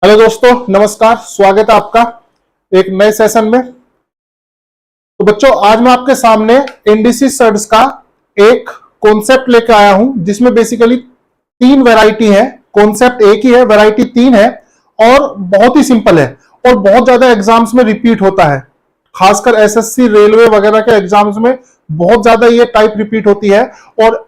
Hello दोस्तों, नमस्कार। स्वागत है आपका एक नए सेशन में। तो बच्चों, आज मैं आपके सामने इंडिसेस का एक कॉन्सेप्ट लेकर आया हूं जिसमें बेसिकली तीन वैरायटी है। कॉन्सेप्ट एक ही है, वैरायटी तीन है और बहुत ही सिंपल है और बहुत ज्यादा एग्जाम्स में रिपीट होता है। खासकर एसएससी, रेलवे वगैरह के एग्जाम्स में बहुत ज्यादा ये टाइप रिपीट होती है और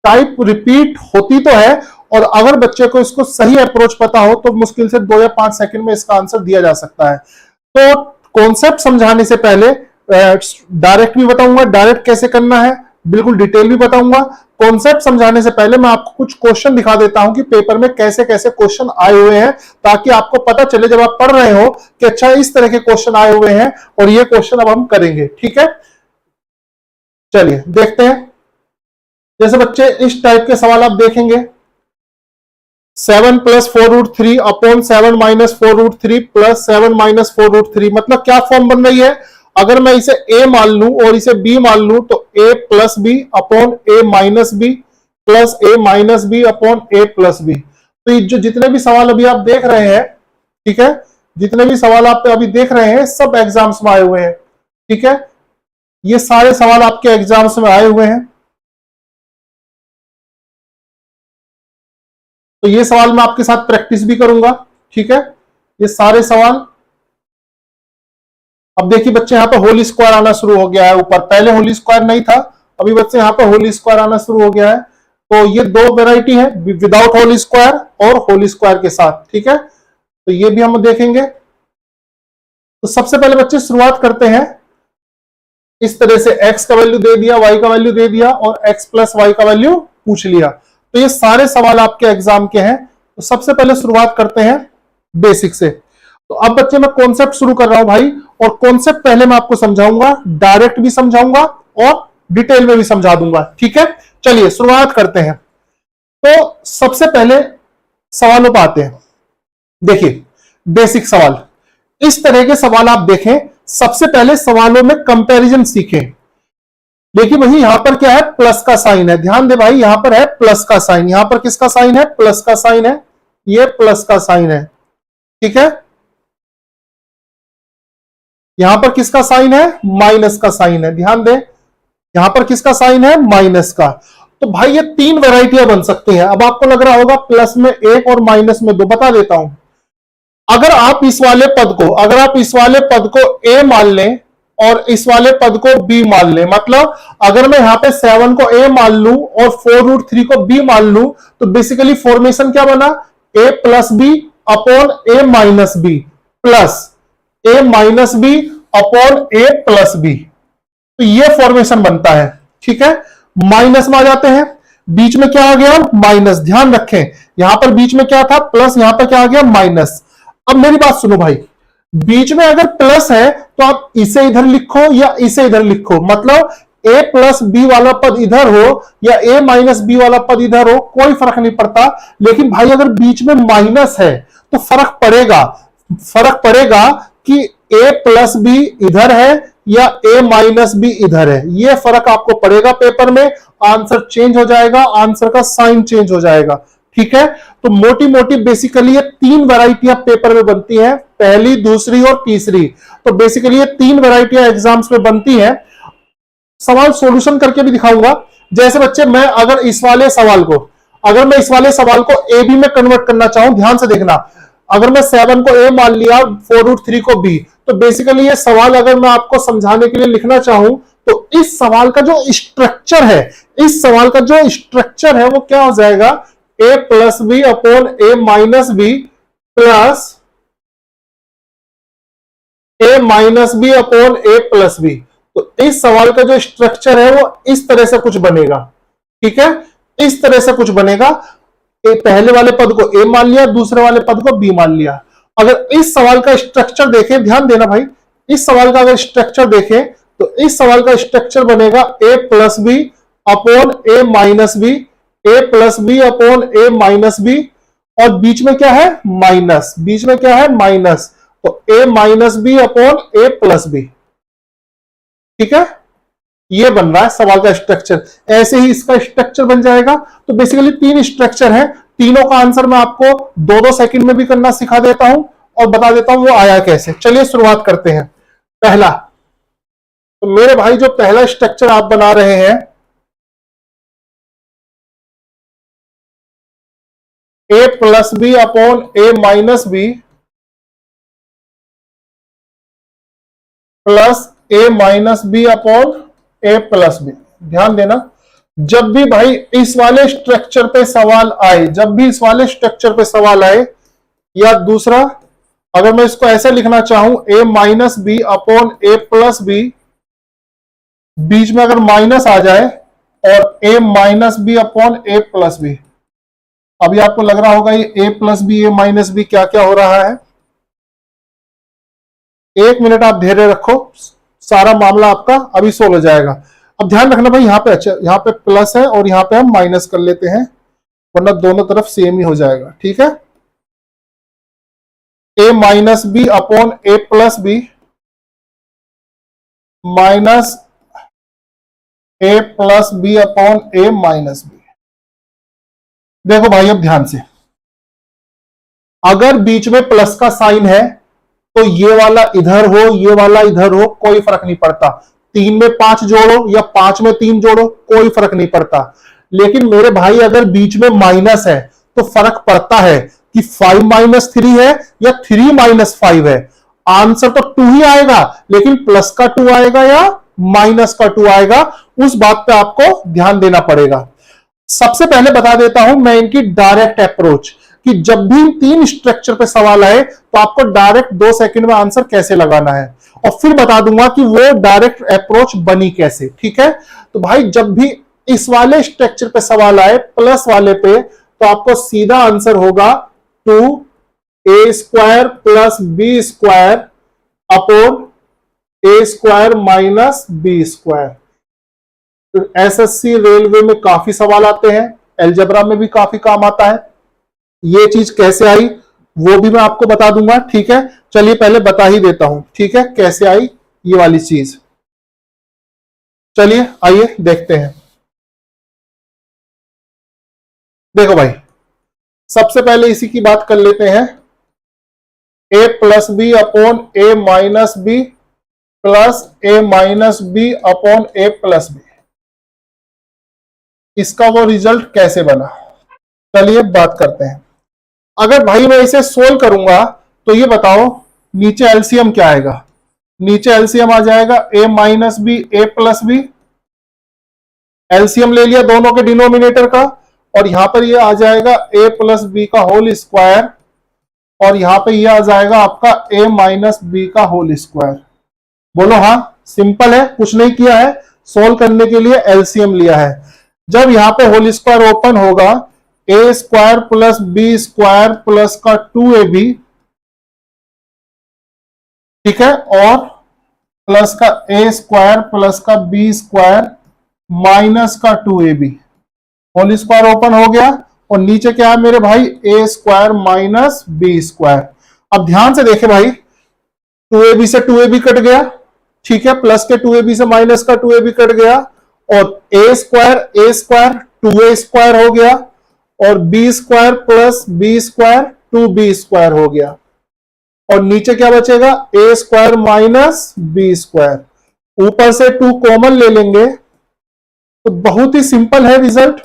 टाइप रिपीट होती तो है, और अगर बच्चे को इसको सही अप्रोच पता हो तो मुश्किल से 2 या 5 सेकंड में इसका आंसर दिया जा सकता है। तो कॉन्सेप्ट समझाने से पहले डायरेक्ट भी बताऊंगा, डायरेक्ट कैसे करना है बिल्कुल डिटेल भी बताऊंगा। कॉन्सेप्ट समझाने से पहले मैं आपको कुछ क्वेश्चन दिखा देता हूं कि पेपर में कैसे कैसे क्वेश्चन आए हुए हैं, ताकि आपको पता चले जब आप पढ़ रहे हो कि अच्छा इस तरह के क्वेश्चन आए हुए हैं और ये क्वेश्चन अब हम करेंगे। ठीक है, चलिए देखते हैं। जैसे बच्चे इस टाइप के सवाल आप देखेंगे, 7 + 4√3 अपॉन 7 - 4√3 + 7 - 4√3, मतलब क्या फॉर्म बन रही है। अगर मैं इसे a मान लूं और इसे b मान लूं तो a + b upon a - b plus a - b upon a + b। तो ये जो जितने भी सवाल अभी आप देख रहे हैं, ठीक है, जितने भी सवाल आप अभी देख रहे हैं सब एग्जाम्स में आए हुए हैं। ठीक है, ये सारे सवाल आपके एग्जाम्स में आए हुए हैं। तो ये सवाल मैं आपके साथ प्रैक्टिस भी करूंगा। ठीक है, ये सारे सवाल। अब देखिए बच्चे, यहां पर होल स्क्वायर आना शुरू हो गया है ऊपर। पहले होल स्क्वायर नहीं था, अभी बच्चे यहां पर होल स्क्वायर आना शुरू हो गया है। तो ये दो वेराइटी है, विदाउट होल स्क्वायर और होल स्क्वायर के साथ। ठीक है, तो ये भी हम देखेंगे। तो सबसे पहले बच्चे शुरुआत करते हैं। इस तरह से x का वैल्यू दे दिया, y का वैल्यू दे दिया और x + y का वैल्यू पूछ लिया। तो ये सारे सवाल आपके एग्जाम के हैं। तो सबसे पहले शुरुआत करते हैं बेसिक से। तो अब बच्चे मैं कॉन्सेप्ट शुरू कर रहा हूं भाई, और कॉन्सेप्ट पहले मैं आपको समझाऊंगा, डायरेक्ट भी समझाऊंगा और डिटेल में भी समझा दूंगा। ठीक है, चलिए शुरुआत करते हैं। तो सबसे पहले सवालों पर आते हैं। देखिए बेसिक सवाल, इस तरह के सवाल आप देखें। सबसे पहले सवालों में कंपैरिजन सीखें। देखिए भाई, यहां पर क्या है, प्लस का साइन है। ध्यान दे भाई, यहां पर है प्लस का साइन। यहां पर किसका साइन है, प्लस का साइन है। ये प्लस का साइन है। ठीक है, यहां पर किसका साइन है, माइनस का साइन है। ध्यान दे, यहां पर किसका साइन है, माइनस का। तो भाई ये तीन वैरायटियां बन सकती हैं। अब आपको लग रहा होगा प्लस में 1 और माइनस में 2, बता देता हूं। अगर आप इस वाले पद को a मान लें और इस वाले पद को b मान लें, मतलब अगर मैं यहां पे 7 को a मान लूं और 4√3 को b मान लूं, तो बेसिकली फॉर्मेशन क्या बना, a + b upon a - b plus a - b upon a + b। तो ये फॉर्मेशन बनता है। ठीक है, माइनस में आ जाते हैं। बीच में क्या आ गया, माइनस। ध्यान रखें, यहां पर बीच में क्या था, प्लस, यहां पर क्या आ गया, माइनस। अब मेरी बात सुनो भाई, बीच में अगर प्लस है तो आप इसे इधर लिखो या इसे इधर लिखो, मतलब a + b वाला पद इधर हो या a - b वाला पद इधर हो, कोई फर्क नहीं पड़ता। लेकिन भाई अगर बीच में माइनस है तो फर्क पड़ेगा कि a + b इधर है या a - b इधर है। यह फर्क आपको पड़ेगा पेपर में। आंसर चेंज हो जाएगा, आंसर का साइन चेंज हो जाएगा। ठीक है, तो मोटी मोटी बेसिकली ये तीन वैरायटियां पेपर में बनती हैं, पहली, दूसरी और तीसरी। तो बेसिकली ये तीन वैरायटियां एग्जाम्स में बनती हैं। सवाल सॉल्यूशन करके भी दिखाऊंगा। जैसे बच्चे, मैं अगर इस वाले सवाल को ए बी में कन्वर्ट करना चाहूं, ध्यान से देखना। अगर मैं 7 को a मान लिया, 4√3 को b, तो बेसिकली ये सवाल अगर मैं आपको समझाने के लिए लिखना चाहूं तो इस सवाल का जो स्ट्रक्चर है, वो क्या हो जाएगा, a + b upon a - b plus a - b upon a + b। तो इस सवाल का जो स्ट्रक्चर है वो इस तरह से कुछ बनेगा। ठीक है, इस तरह से कुछ बनेगा। पहले वाले पद को a मान लिया, दूसरे वाले पद को b मान लिया। अगर इस सवाल का स्ट्रक्चर देखें, ध्यान देना भाई, इस सवाल का अगर स्ट्रक्चर देखें तो इस सवाल का स्ट्रक्चर बनेगा a + b upon a - b, a + b upon a - b, और बीच में क्या है, माइनस। तो a - b upon a + b। ठीक है, ये बन रहा है सवाल का स्ट्रक्चर। ऐसे ही इसका स्ट्रक्चर बन जाएगा। तो बेसिकली तीन स्ट्रक्चर है, तीनों का आंसर मैं आपको 2-2 सेकंड में भी करना सिखा देता हूं और बता देता हूं वो आया कैसे। चलिए शुरुआत करते हैं। पहला, तो मेरे भाई जो पहला स्ट्रक्चर आप बना रहे हैं, a plus b upon a minus b plus a minus b upon a plus b. ध्यान देना, जब भी भाई इस वाले स्ट्रक्चर पे सवाल आए, जब भी इस वाले स्ट्रक्चर पे सवाल आए, या दूसरा अगर मैं इसको ऐसे लिखना चाहूं a minus b upon a plus b, बीच में अगर माइनस आ जाए, और a minus b upon a plus b. अभी आपको लग रहा होगा ये a plus b a minus b क्या क्या हो रहा है। 1 मिनट आप धैर्य रखो, सारा मामला आपका अभी सोल्व हो जाएगा। अब ध्यान रखना भाई, यहां पे अच्छा, यहां पे प्लस है और यहां पे हम माइनस कर लेते हैं, वरना दोनों तरफ सेम ही हो जाएगा। ठीक है, a minus b upon a plus b minus a plus b upon a minus b. देखो भाई अब ध्यान से, अगर बीच में प्लस का साइन है तो ये वाला इधर हो, ये वाला इधर हो, कोई फर्क नहीं पड़ता। 3 में 5 जोड़ो या 5 में 3 जोड़ो, कोई फर्क नहीं पड़ता। लेकिन मेरे भाई अगर बीच में माइनस है तो फर्क पड़ता है कि 5 माइनस 3 है या 3 माइनस 5 है। आंसर तो 2 ही आएगा, लेकिन प्लस का 2 आएगा या माइनस का 2 आएगा, उस बात पे आपको ध्यान देना पड़ेगा। सबसे पहले बता देता हूं मैं इनकी डायरेक्ट अप्रोच, कि जब भी इन 3 स्ट्रक्चर पे सवाल आए तो आपको डायरेक्ट 2 सेकंड में आंसर कैसे लगाना है, और फिर बता दूंगा कि वो डायरेक्ट अप्रोच बनी कैसे। ठीक है, तो भाई जब भी इस वाले स्ट्रक्चर पे सवाल आए प्लस वाले पे, तो आपको सीधा आंसर होगा 2a square plus b square upon a square minus b square. SSC railway में काफी सवाल आते हैं, अलजेब्रा में भी काफी काम आता है। ये चीज कैसे आई वो भी मैं आपको बता दूंगा। ठीक है, चलिए पहले बता ही देता हूं, ठीक है, कैसे आई ये वाली चीज। चलिए आइए देखते हैं। देखो भाई, सबसे पहले इसी की बात कर लेते हैं। a plus b upon a minus b plus a minus b upon a plus b, इसका वो रिजल्ट कैसे बना, चलिए बात करते हैं। अगर भाई मैं इसे सोल्व करूंगा तो ये बताओ नीचे एलसीएम क्या आएगा। नीचे एलसीएम आ जाएगा a minus b a plus b, LCM ले लिया दोनों के डिनोमिनेटर का, और यहां पर ये आ जाएगा a प्लस बी का होल स्क्वायर, और यहां पे ये आ जाएगा आपका a माइनस बी का होल स्क्वायर। बोलो हाँ, सिंपल है, कुछ नहीं किया है, सोल्व करने के लिए एलसीएम लिया है। जब यहां पे होल स्क्वायर ओपन होगा, a square plus b square plus का 2ab, ठीक है, और प्लस का a स्क्वायर प्लस का b स्क्वायर माइनस का 2ab, होल स्क्वायर ओपन हो गया, और नीचे क्या है मेरे भाई a square minus b square. अब ध्यान से देखे भाई, 2ab से 2ab कट गया, ठीक है, प्लस के 2ab से माइनस का 2ab कट गया, और a स्क्वायर 2a स्क्वायर हो गया, और b square plus b square 2b square हो गया, और नीचे क्या बचेगा a square minus b square. ऊपर से 2 कॉमन ले लेंगे तो बहुत ही सिंपल है रिजल्ट।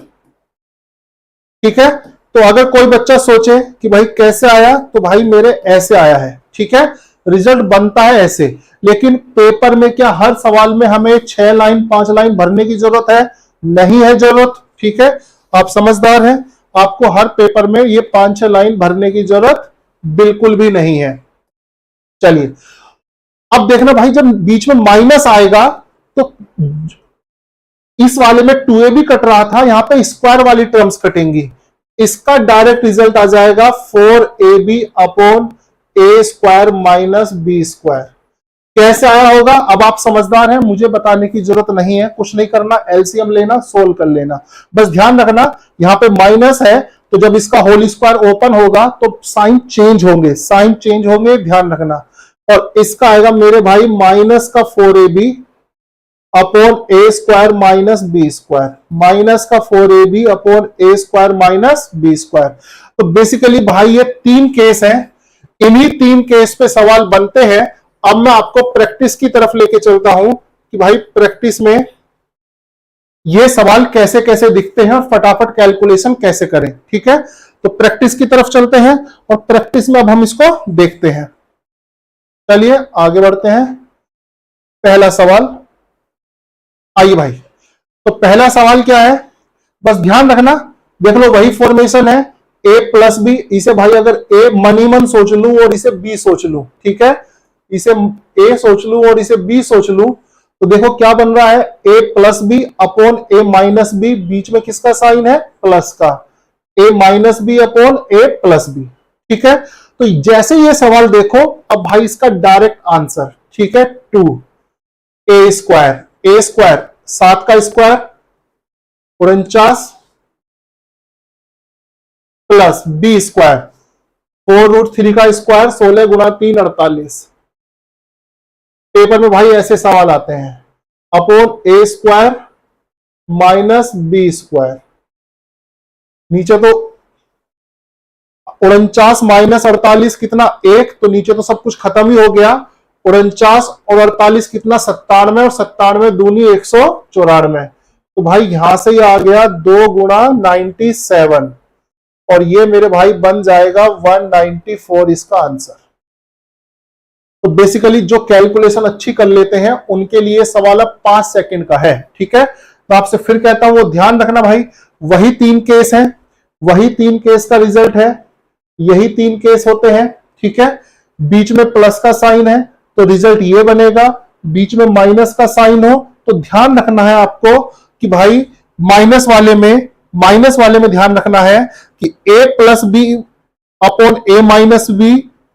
ठीक है, तो अगर कोई बच्चा सोचे कि भाई कैसे आया, तो भाई मेरे ऐसे आया है। ठीक है, रिजल्ट बनता है ऐसे, लेकिन पेपर में क्या हर सवाल में हमें 6 लाइन 5 लाइन भरने की जरूरत है? नहीं है जरूरत। ठीक है, आप समझदार हैं, आपको हर पेपर में ये 5-6 लाइन भरने की जरूरत बिल्कुल भी नहीं है। चलिए अब देखना भाई, जब बीच में माइनस आएगा तो इस वाले में 2ab कट रहा था, यहां पे स्क्वायर वाली टर्म्स कटेंगी, इसका डायरेक्ट रिजल्ट आ जाएगा 4ab upon a square minus b square. कैसे आया होगा अब आप समझदार हैं, मुझे बताने की जरूरत नहीं है, कुछ नहीं करना, एलसीएम लेना, सोल्व कर लेना। बस ध्यान रखना यहां पे माइनस है, तो जब इसका होल स्क्वायर ओपन होगा तो साइन चेंज होंगे, साइन चेंज होंगे, ध्यान रखना। और इसका आएगा मेरे भाई माइनस का 4ab upon a square minus b square, minus का 4ab upon a square minus b square. तो बेसिकली भाई ये तीन केस है, इन्हीं तीन केस पे सवाल बनते हैं। अब मैं आपको प्रैक्टिस की तरफ लेके चलता हूं कि भाई प्रैक्टिस में ये सवाल कैसे कैसे दिखते हैं और फटाफट कैलकुलेशन कैसे करें। ठीक है, तो प्रैक्टिस की तरफ चलते हैं और प्रैक्टिस में अब हम इसको देखते हैं। चलिए आगे बढ़ते हैं। पहला सवाल, आइए भाई, तो पहला सवाल क्या है, बस ध्यान रखना, देख लो वही फॉर्मेशन है a प्लस बी। इसे भाई अगर a मनी मन सोच लूं और इसे b सोच लूं, ठीक है, इसे a सोच लूं और इसे b सोच लूं, तो देखो क्या बन रहा है, a plus b upon a minus b, बीच में किसका साइन है, प्लस का, a minus b upon a plus b. ठीक है, तो जैसे ये सवाल देखो, अब भाई इसका डायरेक्ट आंसर, ठीक है, 2 a स्क्वायर, a स्क्वायर 7 का स्क्वायर 49 प्लस बी स्क्वायर 4√3 का स्क्वायर 16 गुणा 3 48। पेपर में भाई ऐसे सवाल आते हैं, upon a square minus b square, नीचे तो 49 माइनस 48 कितना 1, तो नीचे तो सब कुछ खत्म ही हो गया। 49 और 48 कितना 97, और 97 दूनी 194। तो भाई यहां से ही आ गया 2 गुणा 97, और ये मेरे भाई बन जाएगा 194 इसका आंसर। तो बेसिकली जो कैलकुलेशन अच्छी कर लेते हैं उनके लिए सवाल अब 5 सेकंड का है। ठीक है, तो आपसे फिर कहता हूं वो ध्यान रखना भाई, वही 3 केस हैं, वही 3 केस का रिजल्ट है, यही 3 केस होते हैं। ठीक है, बीच में प्लस का साइन है तो रिजल्ट ये बनेगा, बीच में माइनस का साइन हो तो ध्यान रखना है आपको कि भाई माइनस वाले में ध्यान रखना है कि a plus b upon a minus b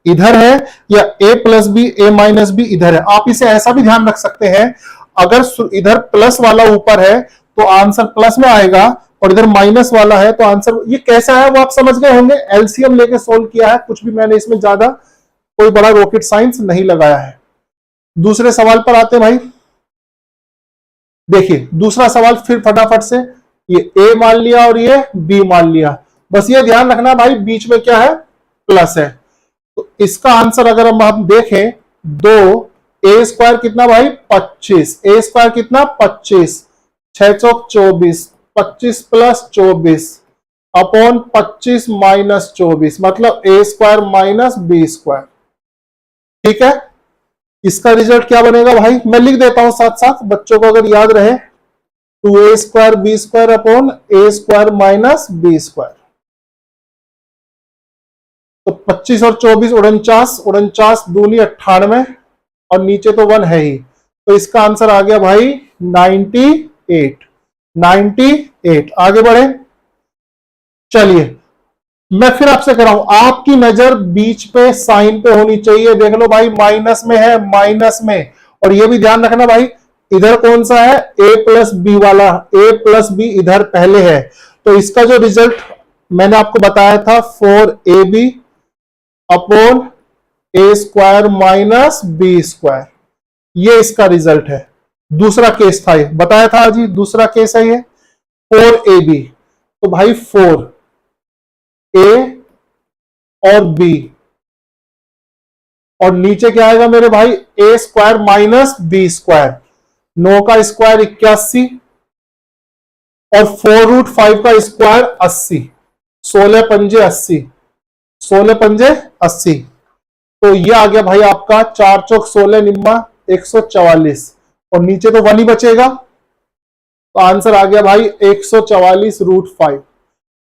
इधर है या a plus b a minus b इधर है। आप इसे ऐसा भी ध्यान रख सकते हैं, अगर इधर प्लस वाला ऊपर है तो आंसर प्लस में आएगा, और इधर माइनस वाला है तो आंसर ये कैसा है वो आप समझ गए होंगे। एलसीएम लेके सोल्व किया है, कुछ भी मैंने इसमें ज्यादा कोई बड़ा रॉकेट साइंस नहीं लगाया है। दूसरे सवाल पर आते हैं भाई, देखिए दूसरा सवाल फिर फटाफट से, ये a मान लिया और ये b मान लिया, बस ये ध्यान रखना भाई बीच में क्या है, प्लस है। तो इसका आंसर अगर हम देखें 2 a स्क्वायर कितना भाई 25, a स्क्वायर कितना 25, 6 चौक 24, 25 प्लस 24 अपॉन 25 माइनस 24, मतलब a square minus b square. ठीक है, इसका रिजल्ट क्या बनेगा भाई, मैं लिख देता हूं साथ साथ बच्चों को अगर याद रहे, 2a square b square upon a square minus b square. तो 25 और 24 49 दूनी 98, और नीचे तो 1 है ही, तो इसका आंसर आ गया भाई 98। आगे बढ़े, चलिए मैं फिर आपसे कराऊं, आपकी नजर बीच पे साइन पे होनी चाहिए। देख लो भाई माइनस में है, माइनस में, और ये भी ध्यान रखना भाई इधर कौन सा है, a प्लस बी वाला, a प्लस बी इधर पहले है, तो इसका जो रिजल्ट मैंने आपको बताया था 4ab upon a square minus b square, ये इसका रिजल्ट है। दूसरा केस था ये, बताया था जी, दूसरा केस है ये 4ab, तो भाई 4 a और b, और नीचे क्या आएगा मेरे भाई a square minus b square, 9 का स्क्वायर 81 और 4√5 का स्क्वायर 80, 16 पंजे 80, 16 पंजे 80, तो ये आ गया भाई आपका 4 चौक 16 निम्मा 144, और नीचे तो 1 ही बचेगा, तो आंसर आ गया भाई 144√5।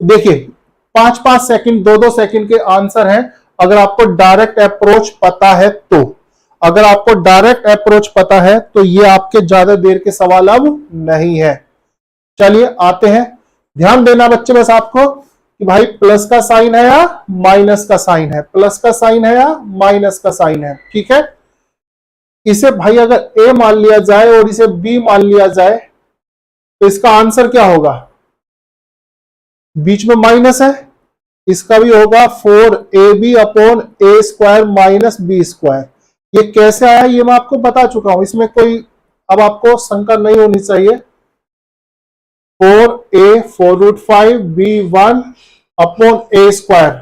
देखिए 5-5 सेकंड 2-2 सेकंड के आंसर हैं, अगर आपको डायरेक्ट अप्रोच पता है तो, अगर आपको डायरेक्ट अप्रोच पता है तो ये आपके ज्यादा देर के सवाल अब नहीं है। चलिए आते हैं, ध्यान देना बच्चे बस आपको कि भाई प्लस का साइन है या माइनस का साइन है, प्लस का साइन है या माइनस का साइन है। ठीक है, इसे भाई अगर a मान लिया जाए और इसे b मान लिया जाए तो इसका आंसर क्या होगा, बीच में माइनस है, इसका भी होगा 4ab upon a square minus b square. ये कैसे आया ये मैं आपको बता चुका हूं, इसमें कोई अब आपको शंका नहीं होनी चाहिए। 4a 4√5 b1 upon a square,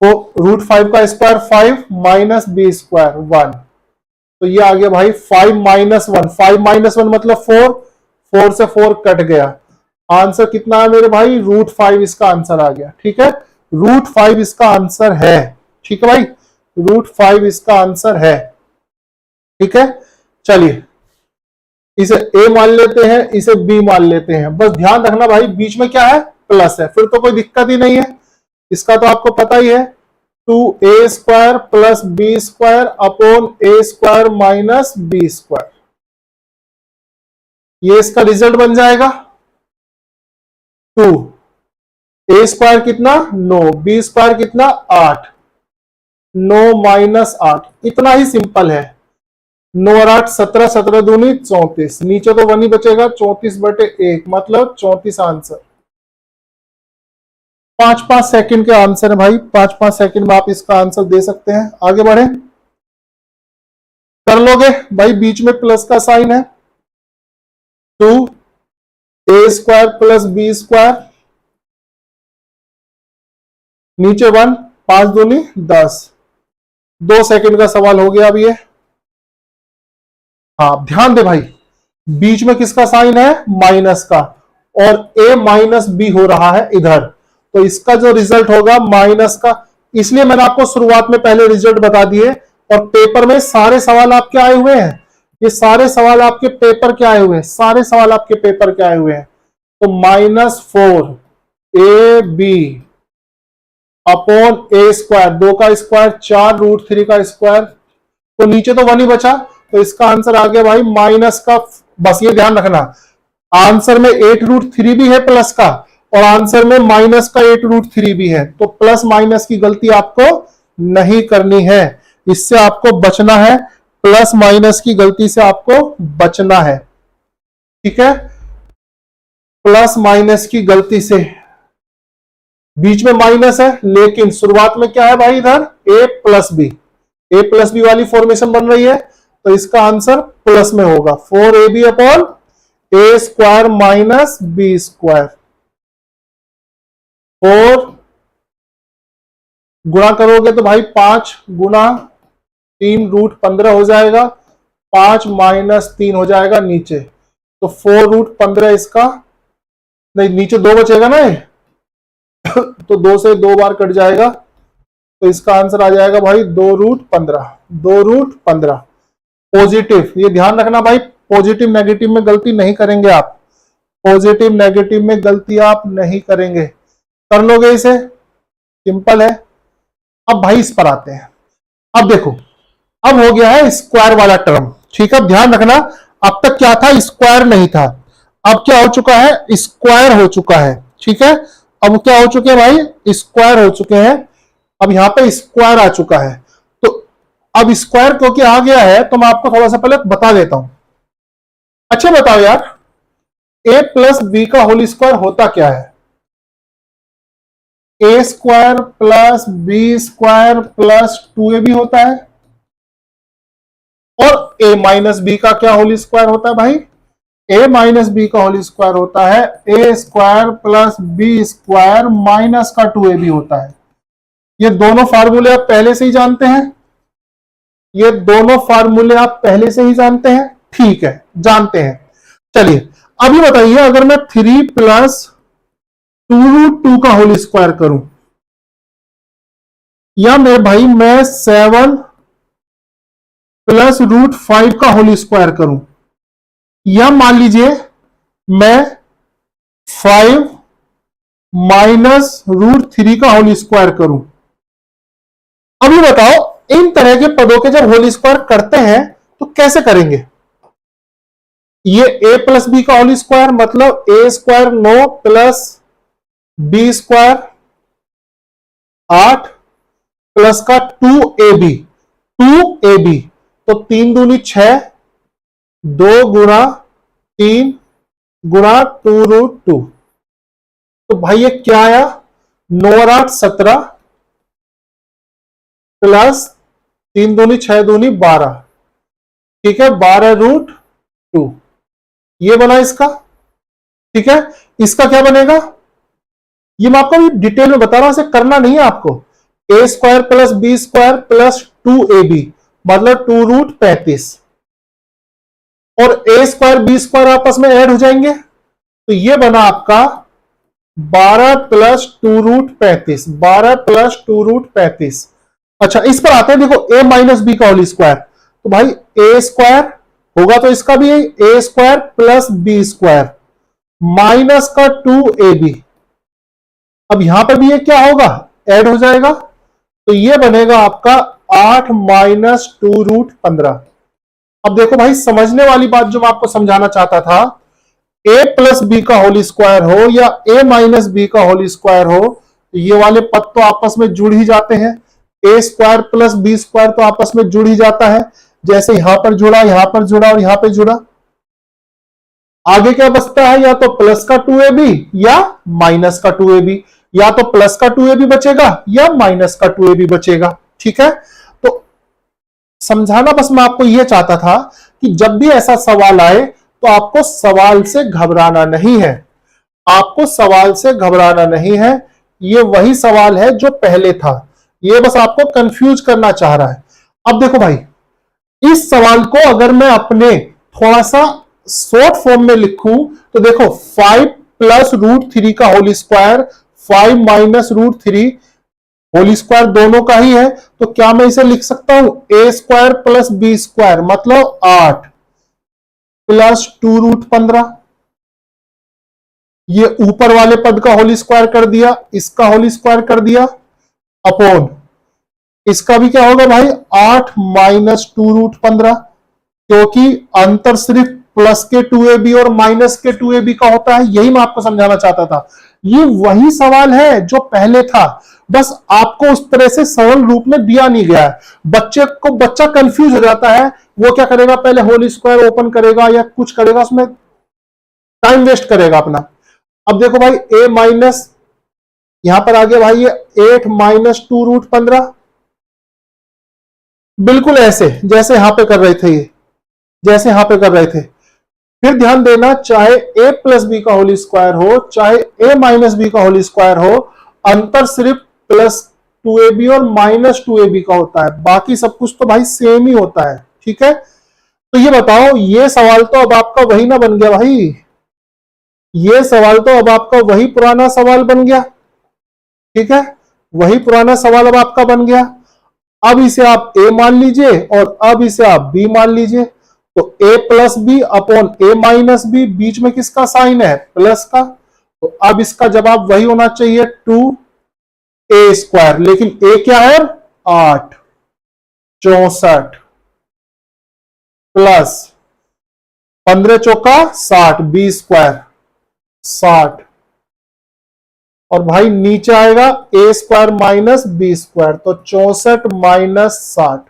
तो √5 का स्क्वायर 5 माइनस b स्क्वायर 1, तो ये आ गया भाई 5 माइनस 1, 5 माइनस 1 मतलब 4, 4 से 4 कट गया। आंसर कितना है मेरे भाई? √5 इसका आंसर आ गया। ठीक है, √5 इसका आंसर है। ठीक है भाई, √5 इसका आंसर है। ठीक है, चलिए इसे a मान लेते हैं, इसे b मान लेते हैं। बस ध्यान रखना भाई बीच में क्या है? प्लस है, फिर तो कोई दिक्कत ही नहीं है। इसका तो आपको पता ही है, 2a square plus b square upon a square minus b square, ये इसका रिजल्ट बन जाएगा। 2 a स्क्वायर कितना? 9, b स्क्वायर कितना? 8, 9 माइनस 8, इतना ही सिंपल है। 9 और 8 17, 17 दूनी 34, नीचे तो 1 ही बचेगा, 34/1 मतलब 34 आंसर। 5-5 सेकंड के आंसर है भाई, 5-5 सेकंड में आप इसका आंसर दे सकते हैं। आगे बढ़े, कर लोगे भाई? बीच में प्लस का साइन है, 2a square plus b square, नीचे 1, 5 दूनी 10, 2 सेकंड का सवाल हो गया अब ये। हाँ ध्यान दे भाई, बीच में किसका साइन है? माइनस का, और a माइनस b हो रहा है इधर, तो इसका जो रिजल्ट होगा माइनस का। इसलिए मैंने आपको शुरुआत में पहले रिजल्ट बता दिए, और पेपर में सारे सवाल आपके आए हुए हैं, ये सारे सवाल आपके पेपर के आए हुए हैं, सारे सवाल आपके पेपर के आए हुए हैं। तो -4ab अपॉन a स्क्वायर, 2 का स्क्वायर 4 √3 का स्क्वायर, तो नीचे तो 1 ही बचा, तो इसका आंसर आ गया भाई माइनस का। बस ये ध्यान रखना, आंसर में 8√3 भी है प्लस का, और आंसर में माइनस का 8√3 भी है, तो प्लस माइनस की गलती आपको नहीं करनी है, इससे आपको बचना है, प्लस माइनस की गलती से आपको बचना है। ठीक है, प्लस माइनस की गलती से, बीच में माइनस है लेकिन शुरुआत में क्या है भाई? इधर a प्लस बी वाली फॉर्मेशन बन रही है, तो इसका आंसर प्लस में होगा, 4ab upon a square minus b square. 4 गुणा करोगे तो भाई 5 गुणा 3 √15 हो जाएगा, 5 माइनस 3 हो जाएगा नीचे, तो 4√15 इसका, नहीं नीचे 2 बचेगा ना ये तो 2 से 2 बार कट जाएगा, तो इसका आंसर आ जाएगा भाई 2√15 पॉजिटिव। ये ध्यान रखना भाई, पॉजिटिव नेगेटिव में गलती नहीं करेंगे आप, पॉजिटिव नेगेटिव में गलती आप नहीं करेंगे। कर लोगे इसे? सिंपल है। अब भाई इस पर आते हैं। अब देखो, अब हो गया है स्क्वायर वाला टर्म। ठीक है, ध्यान रखना, अब तक क्या था? स्क्वायर नहीं था, अब क्या हो चुका है? स्क्वायर हो चुका है। ठीक है, अब क्या हो चुके हैं भाई? स्क्वायर हो चुके हैं। अब यहां पे स्क्वायर आ चुका है, तो अब स्क्वायर क्योंकि आ गया है तो मैं आपको थोड़ा सा पहले बता देता हूं। अच्छा बताओ यार, a प्लस बी का होल स्क्वायर होता क्या है? a square plus b square plus 2ab होता है, और a माइनस बी का क्या होल स्क्वायर होता है भाई? a माइनस बी का होल स्क्वायर होता है a square plus b square minus का 2ab होता है। ये दोनों फार्मूले आप पहले से ही जानते हैं, ये दोनों फार्मूले आप पहले से ही जानते हैं। ठीक है, जानते हैं। चलिए अभी बताइए, अगर मैं 3 प्लस 2√2 का होल स्क्वायर करूं, या मैं भाई मैं 7 प्लस √5 का होल स्क्वायर करूं, या मान लीजिए मैं 5 माइनस √3 का होल स्क्वायर करूं, अभी बताओ इन तरह के पदों के जब होल स्क्वायर करते हैं तो कैसे करेंगे? ये a प्लस बी का होल स्क्वायर मतलब a square 9 plus b square 8 plus का 2ab, तो 3 दूनी 6, 2 गुणा 3 गुणा 2√2, तो भाई ये क्या आया? 9 और 8 17 प्लस 3 दूनी 6 दूनी 12, ठीक है, 12√2 2। ये बना इसका, ठीक है। इसका क्या बनेगा, ये मैं आपको डिटेल में बता रहा हूं, इसे करना नहीं है आपको। A square plus b square plus 2ab मतलब 2√35 और ए स्क्वायर बी स्क्वायर आपस में ऐड हो जाएंगे, तो ये बना आपका 12 प्लस 2√35, 12 प्लस 2√35। अच्छा इस पर आते हैं, देखो ए माइनस बी का होल स्क्वायर, तो भाई ए स्क्वायर होगा तो इसका भी a square plus b square minus का 2ab। अब यहां पर भी ये क्या होगा, ऐड हो जाएगा, तो ये बनेगा आपका 8 माइनस 2√15। अब देखो भाई समझने वाली बात जो मैं आपको समझाना चाहता था, ए प्लस बी का होल स्क्वायर हो या ए माइनस बी का होल स्क्वायर हो, तो ये वाले पद तो आपस में जुड़ ही जाते हैं। ए स्क्वायर प्लस बी स्क्वायर तो आपस में जुड़ ही जाता है, जैसे यहां पर जुड़ा, यहां पर जुड़ा और यहां पर जुड़ा। आगे क्या बचता है, या तो प्लस का 2ab या माइनस का 2ab, या तो प्लस का 2ab बचेगा या माइनस का 2ab बचेगा, ठीक है। तो समझाना बस मैं आपको यह चाहता था कि जब भी ऐसा सवाल आए तो आपको सवाल से घबराना नहीं है, आपको सवाल से घबराना नहीं है। ये वही सवाल है जो पहले था, ये बस आपको कंफ्यूज करना चाह रहा है। अब देखो भाई, इस सवाल को अगर मैं अपने थोड़ा सा शॉर्ट फॉर्म में लिखूं तो देखो 5 प्लस √3 का whole square, 5 minus √3 whole square दोनों का ही है, तो क्या मैं इसे लिख सकता हूं, ए स्क्वायर प्लस बी स्क्वायर मतलब 8 प्लस 2√15। ये ऊपर वाले पद का होल स्क्वायर कर दिया, इसका होल स्क्वायर कर दिया, अपॉन इसका भी क्या होगा भाई 8 माइनस 2√15, क्योंकि अंतर सिर्फ प्लस के 2ab और माइनस के 2ab का होता है। यही मैं आपको समझाना चाहता था, ये वही सवाल है जो पहले था, बस आपको उस तरह से सरल रूप में दिया नहीं गया है। बच्चा कंफ्यूज हो जाता है, वो क्या करेगा, पहले होल स्क्वायर ओपन करेगा या कुछ करेगा, उसमें टाइम वेस्ट करेगा अपना। अब देखो भाई a माइनस, यहां पर आ गया भाई ये 8 माइनस 2√15, बिल्कुल ऐसे जैसे यहां पे कर रहे थे, ये जैसे यहां पे कर रहे थे। फिर ध्यान देना, चाहे a प्लस बी का होल स्क्वायर हो चाहे a माइनस बी का होल स्क्वायर हो, अंतर सिर्फ प्लस 2ab और माइनस 2ab का होता है, बाकी सब कुछ तो भाई सेम ही होता है, ठीक है। तो ये बताओ, ये सवाल तो अब आपका वही ना बन गया भाई, ये सवाल तो अब आपका वही पुराना सवाल बन गया, ठीक है, वही पुराना सवाल अब आपका बन गया। अब इसे आप a मान लीजिए और अब इसे आप b मान लीजिए, तो a plus b upon a minus b, बीच में किसका साइन है, प्लस का, तो अब इसका जवाब वही होना चाहिए 2a स्क्वायर, लेकिन a क्या है 8, 64 प्लस 15 चौका 60, b स्क्वायर 60, और भाई नीचे आएगा a square minus b square, तो 64 माइनस 60।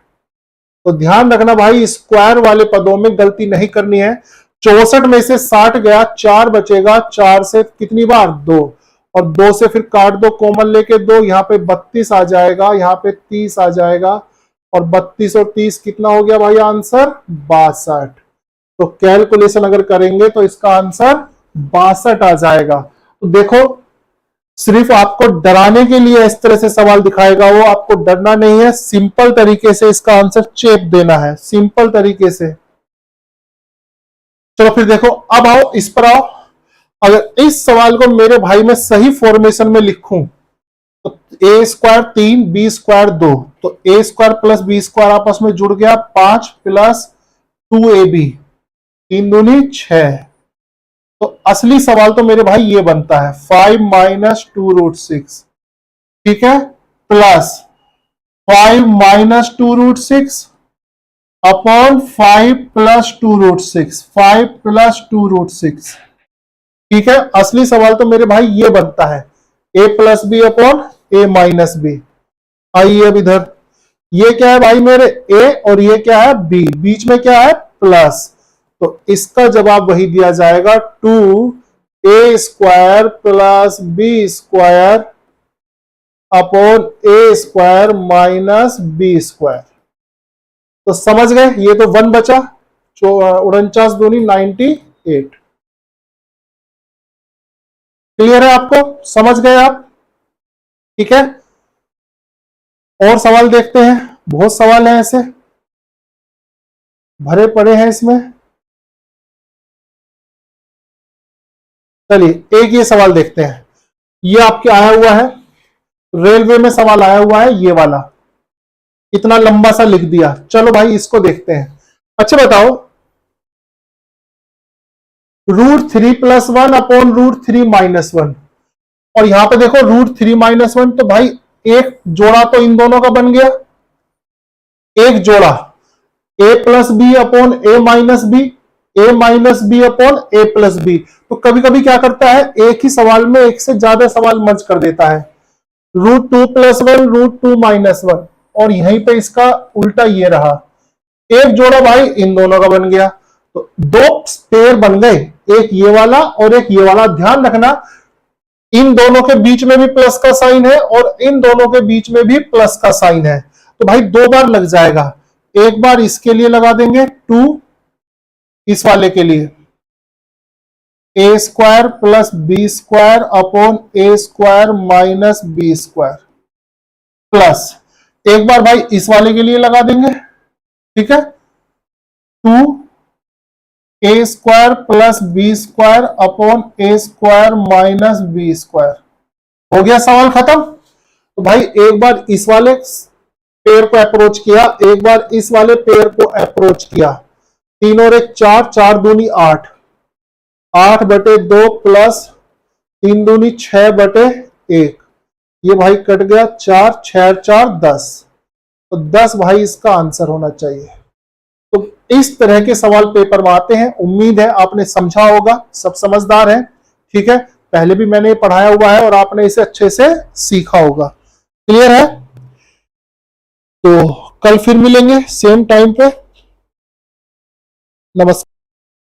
तो ध्यान रखना भाई, स्क्वायर वाले पदों में गलती नहीं करनी है। 64 में से 60 गया, 4 बचेगा, 4 से कितनी बार 2, और 2 से फिर काट दो, कॉमन लेके 2, यहां पे 32 आ जाएगा, यहां पे 30 आ जाएगा, और 32 और 30 कितना हो गया भाई आंसर 62। तो कैलकुलेशन अगर करेंगे तो इसका आंसर 62 आ जाएगा। तो देखो, सिर्फ आपको डराने के लिए इस तरह से सवाल दिखाएगा वो, आपको डरना नहीं है, सिंपल तरीके से इसका आंसर चेप देना है, सिंपल तरीके से। चलो फिर देखो, अब आओ इस पर आओ। अगर इस सवाल को मेरे भाई मैं सही फॉर्मेशन में लिखूं तो ए स्क्वायर 3 बी स्क्वायर 2, तो ए स्क्वायर प्लस बी स्क्वायर आपस में जुड़ गया 5 प्लस 2ab, 3 दूनी 6। तो असली सवाल तो मेरे भाई ये बनता है 5 माइनस 2√6, ठीक है, plus 5 minus 2√6 upon 5 plus 2√6, 5 plus 2√6, ठीक है। असली सवाल तो मेरे भाई ये बनता है a plus b upon a minus b. आइए अब इधर, ये क्या है भाई मेरे a और ये क्या है b, बीच में क्या है प्लस, तो इसका जवाब वही दिया जाएगा 2a square plus b square upon a square minus b square. तो समझ गए, ये तो 1 बचा, 49 दूनी 98। क्लियर है आपको, समझ गए आप? ठीक है, और सवाल देखते हैं, बहुत सवाल हैं ऐसे भरे पड़े हैं इसमें। चलिए एक ये सवाल देखते हैं, ये आपके आया हुआ है, रेलवे में सवाल आया हुआ है ये वाला, इतना लंबा सा लिख दिया। चलो भाई इसको देखते हैं। अच्छा बताओ, √3 + 1 अपॉन √3 - 1, और यहां पे देखो √3 - 1, तो भाई एक जोड़ा तो इन दोनों का बन गया, एक जोड़ा a+b upon a-b, a-b upon a+b। तो कभी कभी क्या करता है, एक ही सवाल में एक से ज्यादा सवाल मर्ज कर देता है। √2 + 1 √2 - 1, और यहीं पे इसका उल्टा ये रहा, एक जोड़ा भाई इन दोनों का बन गया। तो दो पेयर बन गए, एक ये वाला और एक ये वाला। ध्यान रखना इन दोनों के बीच में भी प्लस का साइन है और इन दोनों के बीच में भी प्लस का साइन है, तो भाई दो बार लग जाएगा। एक बार इसके लिए लगा देंगे 2, इस वाले के लिए a² + b² upon a² - b², plus एक बार भाई इस वाले के लिए लगा देंगे, ठीक है, 2a² + b² upon a² - b²। हो गया सवाल खत्म। तो भाई एक बार इस वाले पेयर को अप्रोच किया, एक बार इस वाले पेयर को अप्रोच किया, 3 और 1 4, 4 दूनी 8, 8/2 प्लस 3 दूनी 6/1, ये भाई कट गया, 4 6 4 10, तो 10 भाई इसका आंसर होना चाहिए। तो इस तरह के सवाल पेपर में आते हैं। उम्मीद है आपने समझा होगा, सब समझदार हैं, ठीक है, पहले भी मैंने पढ़ाया हुआ है और आपने इसे अच्छे से सीखा होगा। क्लियर है? तो कल फिर मिलेंगे सेम टाइम पे। नमस्कार।